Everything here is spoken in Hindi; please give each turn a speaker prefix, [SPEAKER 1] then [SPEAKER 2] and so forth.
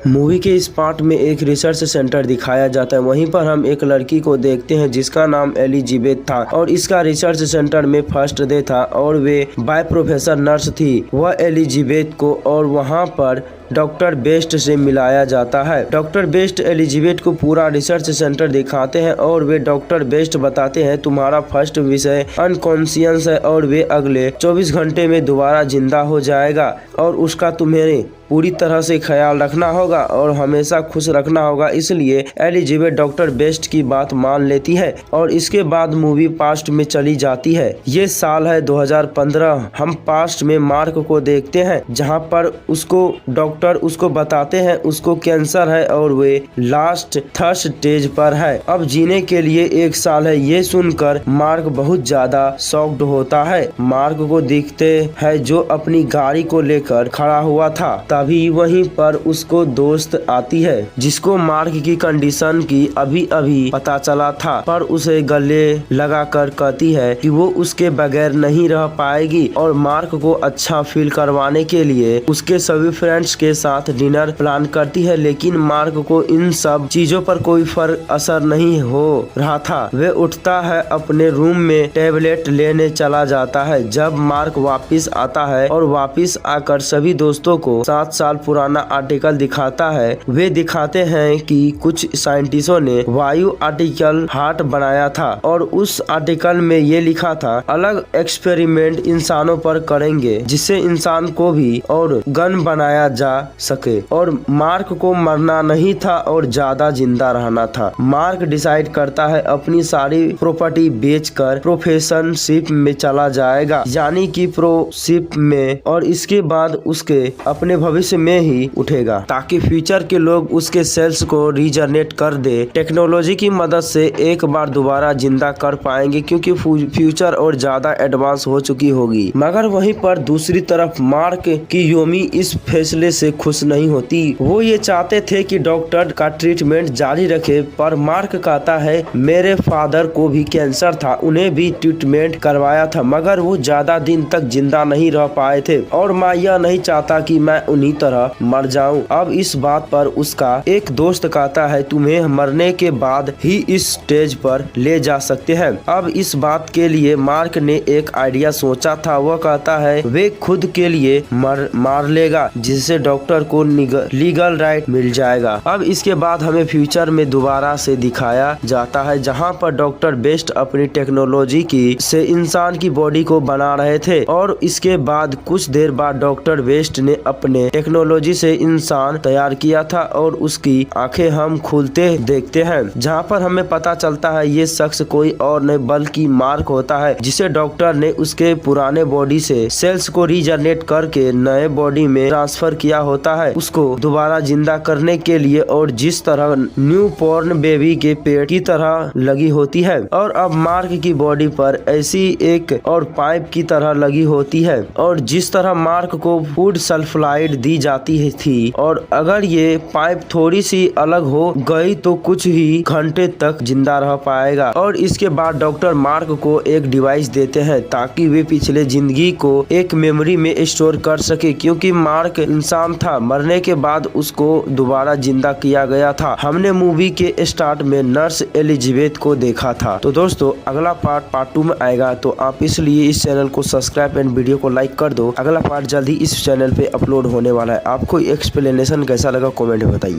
[SPEAKER 1] मूवी के इस पार्ट में एक रिसर्च सेंटर दिखाया जाता है। वहीं पर हम एक लड़की को देखते हैं जिसका नाम एलिजाबेथ था और इसका रिसर्च सेंटर में फर्स्ट डे था और वे बाय प्रोफेसर नर्स थी। वह एलिजाबेथ को और वहां पर डॉक्टर बेस्ट से मिलाया जाता है। डॉक्टर बेस्ट एलिजाबेथ को पूरा रिसर्च सेंटर दिखाते हैं और वे डॉक्टर बेस्ट बताते हैं तुम्हारा फर्स्ट विषय अनकॉन्शियस है और वे अगले 24 घंटे में दोबारा जिंदा हो जाएगा और उसका तुम्हें पूरी तरह से ख्याल रखना होगा और हमेशा खुश रखना होगा। इसलिए एलिजाबेथ डॉक्टर बेस्ट की बात मान लेती है और इसके बाद मूवी पास्ट में चली जाती है। ये साल है 2015। हम पास्ट में मार्क को देखते हैं जहां पर उसको डॉक्टर उसको बताते हैं उसको कैंसर है और वे लास्ट थर्ड स्टेज पर है। अब जीने के लिए 1 साल है। ये सुनकर मार्क बहुत ज्यादा शॉक्ड होता है। मार्क को देखते है जो अपनी गाड़ी को लेकर खड़ा हुआ था। तभी वहीं पर उसको दोस्त आती है जिसको मार्क की कंडीशन की अभी अभी पता चला था, पर उसे गले लगाकर कहती है कि वो उसके बगैर नहीं रह पाएगी और मार्क को अच्छा फील करवाने के लिए उसके सभी फ्रेंड्स के साथ डिनर प्लान करती है। लेकिन मार्क को इन सब चीजों पर कोई फर्क असर नहीं हो रहा था। वे उठता है अपने रूम में टेबलेट लेने चला जाता है। जब मार्क वापिस आता है और वापिस आकर सभी दोस्तों को 7 साल पुराना आर्टिकल दिखाता है। वे दिखाते हैं कि कुछ साइंटिस्टों ने वायु आर्टिकल हार्ट बनाया था और उस आर्टिकल में ये लिखा था अलग एक्सपेरिमेंट इंसानों पर करेंगे जिससे इंसान को भी और गन बनाया जा सके। और मार्क को मरना नहीं था और ज्यादा जिंदा रहना था। मार्क डिसाइड करता है अपनी सारी प्रॉपर्टी बेचकर प्रोफेशनशिप में चला जाएगा, यानी कि प्रोशिप में, और इसके बाद उसके अपने भविष्य में ही उठेगा ताकि फ्यूचर के लोग उसके सेल्स को रीजनरेट कर दे। टेक्नोलॉजी की मदद से एक बार दोबारा जिंदा कर पाएंगे क्योंकि फ्यूचर और ज्यादा एडवांस हो चुकी होगी। मगर वहीं पर दूसरी तरफ मार्क की योमी इस फैसले से खुश नहीं होती। वो ये चाहते थे कि डॉक्टर का ट्रीटमेंट जारी रखे, पर मार्क कहता है मेरे फादर को भी कैंसर था, उन्हें भी ट्रीटमेंट करवाया था मगर वो ज्यादा दिन तक जिंदा नहीं रह पाए थे और मैं यह नहीं चाहता कि मैं उन्हीं तरह मर जाऊं। अब इस बात पर उसका एक दोस्त कहता है तुम्हें मरने के बाद ही इस स्टेज पर ले जा सकते हैं। अब इस बात के लिए मार्क ने एक आइडिया सोचा था। वह कहता है वे खुद के लिए मार लेगा जिससे डॉक्टर को लीगल राइट मिल जाएगा। अब इसके बाद हमें फ्यूचर में दोबारा से दिखाया जाता है जहां पर डॉक्टर बेस्ट अपनी टेक्नोलॉजी की से इंसान की बॉडी को बना रहे थे और इसके बाद कुछ देर बाद डॉक्टर बेस्ट ने अपने टेक्नोलॉजी से इंसान तैयार किया था और उसकी आंखें हम खुलते देखते हैं जहां पर हमें पता चलता है ये शख्स कोई और नहीं बल्कि मार्क होता है जिसे डॉक्टर ने उसके पुराने बॉडी से सेल्स को रीजनरेट करके नए बॉडी में ट्रांसफर किया होता है उसको दोबारा जिंदा करने के लिए, और जिस तरह न्यू बॉर्न बेबी के पेट की तरह लगी होती है। और अब मार्क की बॉडी पर ऐसी एक और पाइप की तरह लगी होती है और जिस तरह मार्क को फूड सल्फाइड दी जाती थी और अगर ये पाइप थोड़ी सी अलग हो गई तो कुछ ही घंटे तक जिंदा रह पाएगा। और इसके बाद डॉक्टर मार्क को एक डिवाइस देते हैं ताकि वे पिछले जिंदगी को एक मेमोरी में स्टोर कर सके क्योंकि मार्क इंसान था, मरने के बाद उसको दोबारा जिंदा किया गया था। हमने मूवी के स्टार्ट में नर्स एलिजाबेथ को देखा था। तो दोस्तों अगला पार्ट 2 में आएगा तो आप इसलिए इस चैनल को सब्सक्राइब एंड वीडियो को लाइक कर दो। अगला पार्ट जल्दी इस चैनल पे अपलोड होने वाला है। आपको एक्सप्लेनेशन कैसा लगा कमेंट में बताइए।